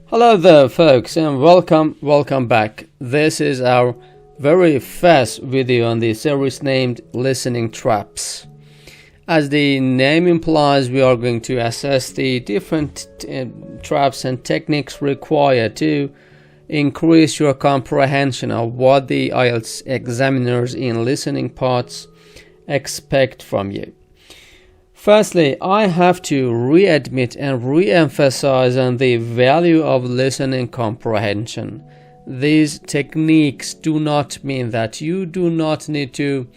Hello there folks and welcome back. This is our very first video on the series named Listening Traps. As the name implies, we are going to assess the different traps and techniques required to increase your comprehension of what the IELTS examiners in listening parts expect from you. Firstly, I have to readmit and re-emphasize on the value of listening comprehension. These techniques do not mean that you do not need to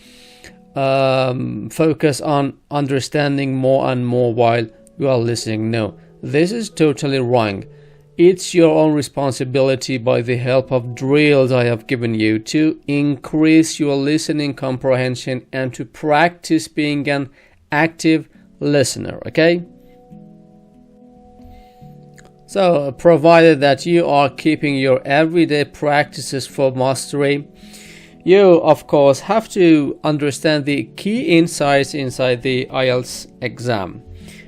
focus on understanding more and more while you are listening. No, this is totally wrong. It's your own responsibility by the help of drills I have given you to increase your listening comprehension and to practice being an active listener, okay? So, provided that you are keeping your everyday practices for mastery, you of course have to understand the key insights inside the IELTS exam.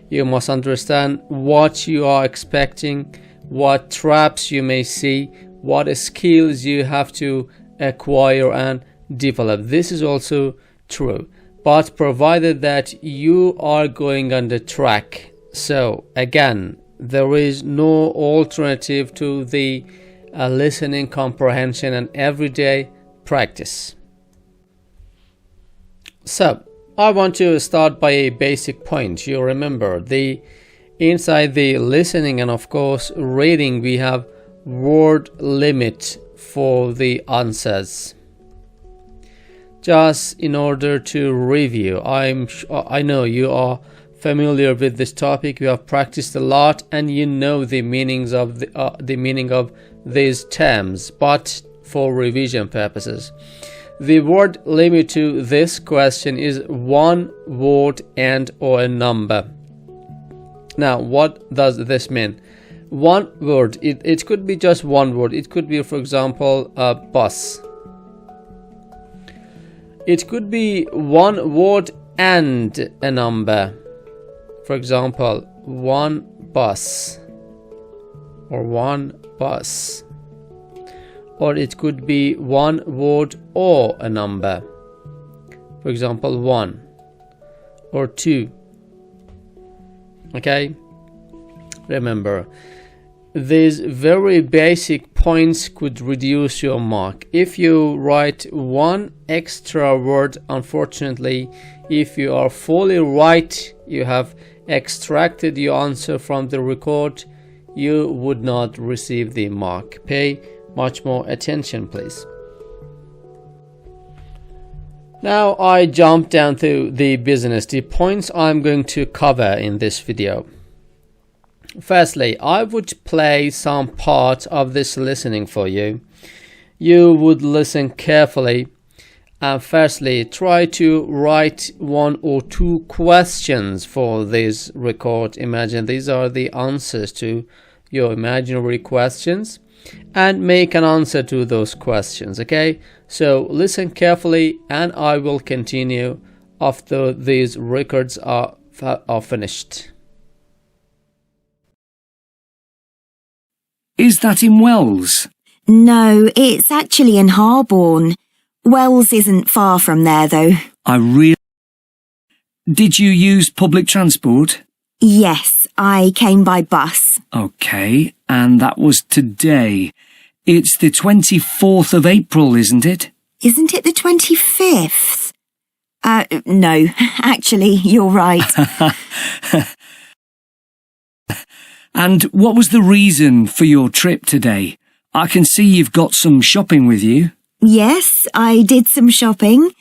You must understand what you are expecting, what traps you may see, what skills you have to acquire and develop. This is also true, but provided that you are going on the track. So again, there is no alternative to the listening comprehension and everyday practice. So I want to start by a basic point. You remember, inside the listening and of course reading, we have word limit for the answers. Just in order to review, I know you are familiar with this topic. You have practiced a lot and you know the meanings of the meaning of these terms, but for revision purposes, the word limit to this question is one word and or a number. Now, what does this mean? One word, it could be just one word. It could be, for example, a bus. It could be one word and a number. For example, one bus or one bus. Or it could be one word or a number. For example, one or two. Okay? Remember, these very basic points could reduce your mark. If you write one extra word, unfortunately, if you are fully right, you have extracted your answer from the record, you would not receive the mark. Pay much more attention, please. Now I jump down to the business, the points I'm going to cover in this video. Firstly, I would play some part of this listening for you. You would listen carefully and firstly try to write one or two questions for this record. Imagine these are the answers to your imaginary questions and make an answer to those questions, okay? So listen carefully and I will continue after these records are finished. Is that in Wells? No, it's actually in Harborne. Wells isn't far from there, though. Did you use public transport? Yes, I came by bus. Okay, and that was today. It's the 24th of April, isn't it? Isn't it the 25th? No, actually, you're right. And what was the reason for your trip today? I can see you've got some shopping with you. Yes, I did some shopping,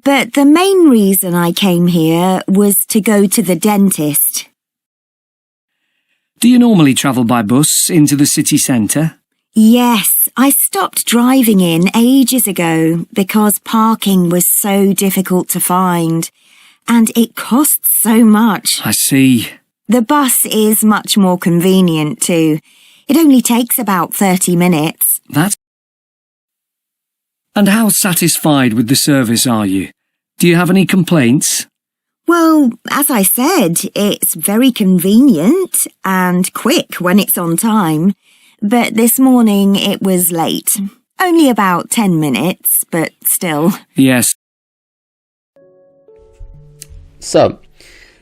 but the main reason I came here was to go to the dentist. Do you normally travel by bus into the city centre? Yes, I stopped driving in ages ago because parking was so difficult to find, and it costs so much. I see. The bus is much more convenient too. It only takes about 30 minutes. And how satisfied with the service are you? Do you have any complaints? Well, as I said, it's very convenient and quick when it's on time. but this morning it was late. Only about 10 minutes, but still. Yes. So,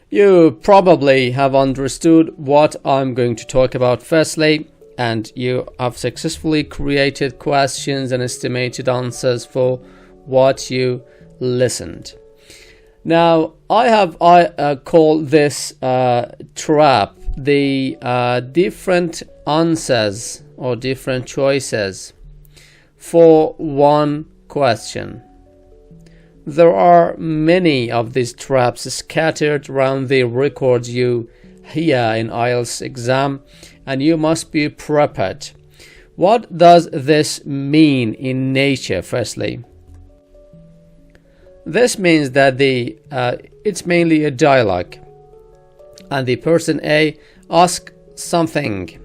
you probably have understood what I'm going to talk about firstly, and you have successfully created questions and estimated answers for what you listened. Now, I call this trap the different answers or different choices for one question. There are many of these traps scattered around the records you hear in IELTS exam, and you must be prepared. What does this mean in nature, firstly? This means that it's mainly a dialogue, and the person A asks something,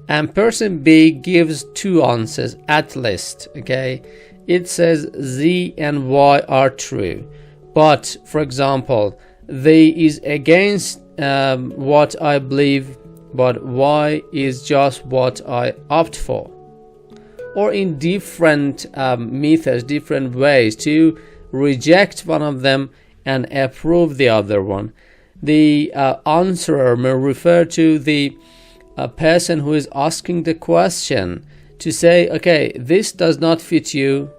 and person B gives two answers at least. Okay, it says Z and Y are true, but for example, Z is against what I believe, but Y is just what I opt for, or in different methods, different ways to reject one of them and approve the other one. The answerer may refer to the person who is asking the question to say, okay, this does not fit you,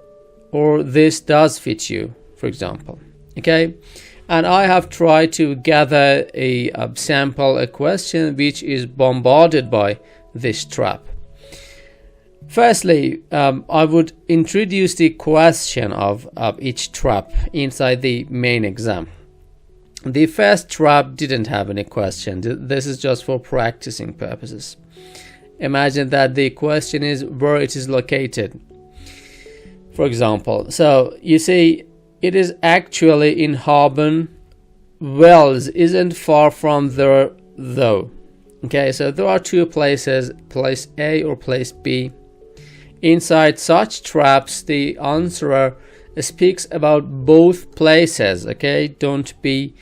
or this does fit you, for example. Okay, and I have tried to gather a sample, a question which is bombarded by this trap. Firstly, I would introduce the question of each trap inside the main exam. The first trap didn't have any question. This is just for practicing purposes. Imagine that the question is where it is located, for example. So you see, it is actually in Harborne. Wells isn't far from there though. Okay, so there are two places, place A or place B. Inside such traps, the answerer speaks about both places. Okay, don't be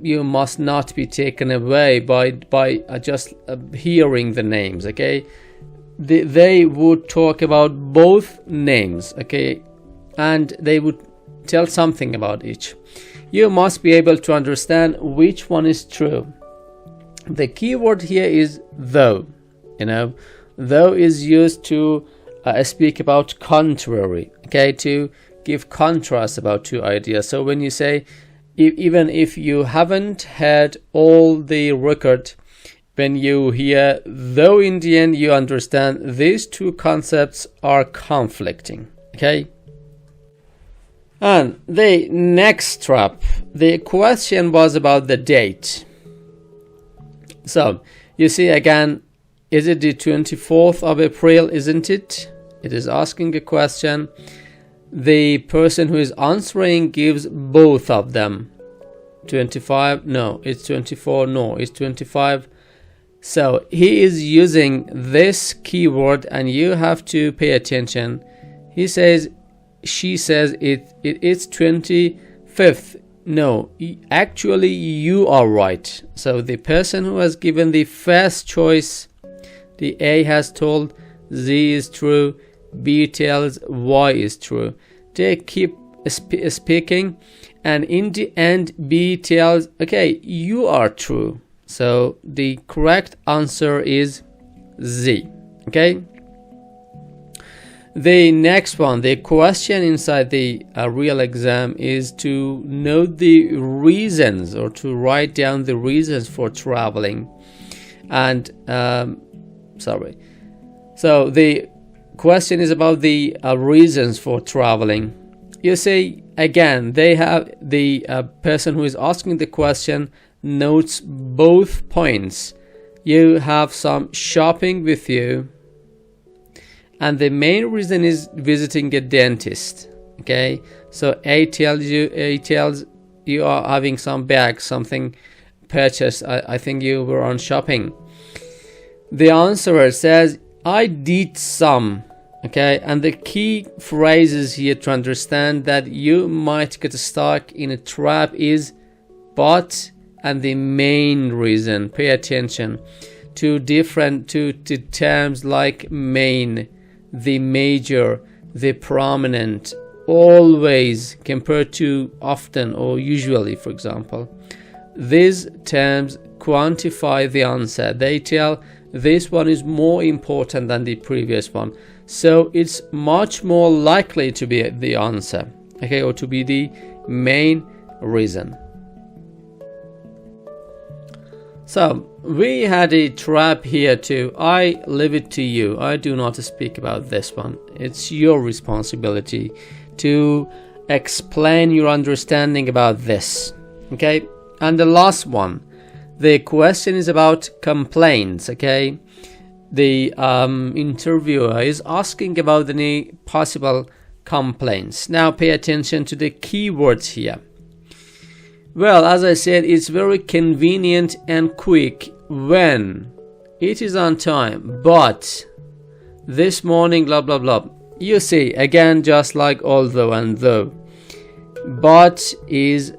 you must not be taken away by just hearing the names. Okay, they would talk about both names. Okay, and they would tell something about each. You must be able to understand which one is true. The key word here is though. Though is used to speak about contrary, okay, to give contrast about two ideas. So when you say, even if you haven't had all the record, when you hear though in the end, you understand these two concepts are conflicting. Okay. And the next trap, the question was about the date. So you see again, is it the 24th of April, isn't it? It is asking a question. The person who is answering gives both of them. 25, no, it's 24, no, it's 25. So he is using this keyword and you have to pay attention. She says it's 25th. No, actually you are right. So the person who has given the first choice, the A has told Z is true, B tells Y is true. They keep speaking, and in the end B tells, okay, you are true. So the correct answer is Z. Okay. The next one, the question inside the real exam is to note the reasons, or to write down the reasons for traveling. And so the question is about the reasons for traveling. You see, again, they have the person who is asking the question notes both points. You have some shopping with you, and the main reason is visiting a dentist. Okay, so A tells you are having some bag, something purchased. I think you were on shopping. The answerer says, I did some. Okay, and the key phrases here to understand that you might get stuck in a trap is but and the main reason. Pay attention. to terms like main, the major, the prominent, always compared to often or usually, for example. These terms quantify the answer. They tell this one is more important than the previous one, so it's much more likely to be the answer, okay, or to be the main reason. So we had a trap here too. I leave it to you. I do not speak about this one. It's your responsibility to explain your understanding about this, okay? And the last one, the question is about complaints, okay? The interviewer is asking about any possible complaints. Now pay attention to the keywords here. Well, as I said, it's very convenient and quick when it is on time, but this morning, blah, blah, blah. You see, again, just like although and though, but is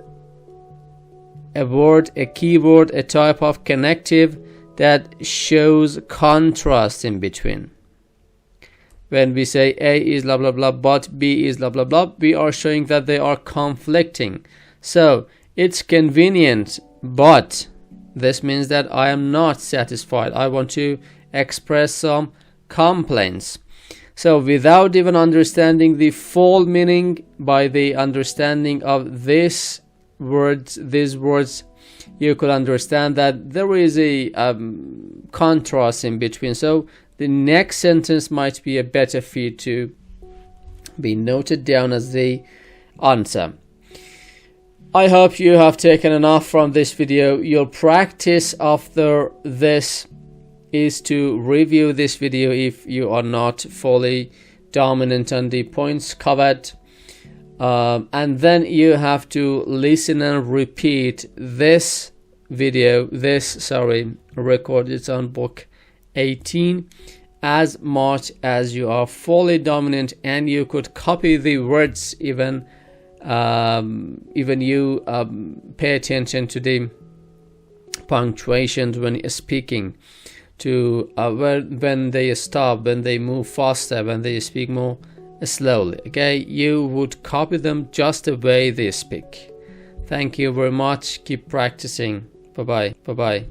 a word, a keyword, a type of connective that shows contrast in between. When we say A is blah, blah, blah, but B is blah, blah, blah, we are showing that they are conflicting. So it's convenient, but this means that I am not satisfied. I want to express some complaints. So without even understanding the full meaning, by the understanding of these words, you could understand that there is a contrast in between. So the next sentence might be a better fit to be noted down as the answer. I hope you have taken enough from this video. Your practice after this is to review this video if you are not fully dominant on the points covered. And then you have to listen and repeat this video, record. It's on book 18 as much as you are fully dominant, and you could copy the words even you pay attention to the punctuations when speaking, to when they stop, when they move faster, when they speak more slowly, okay? You would copy them just the way they speak. Thank you very much. Keep practicing. Bye bye.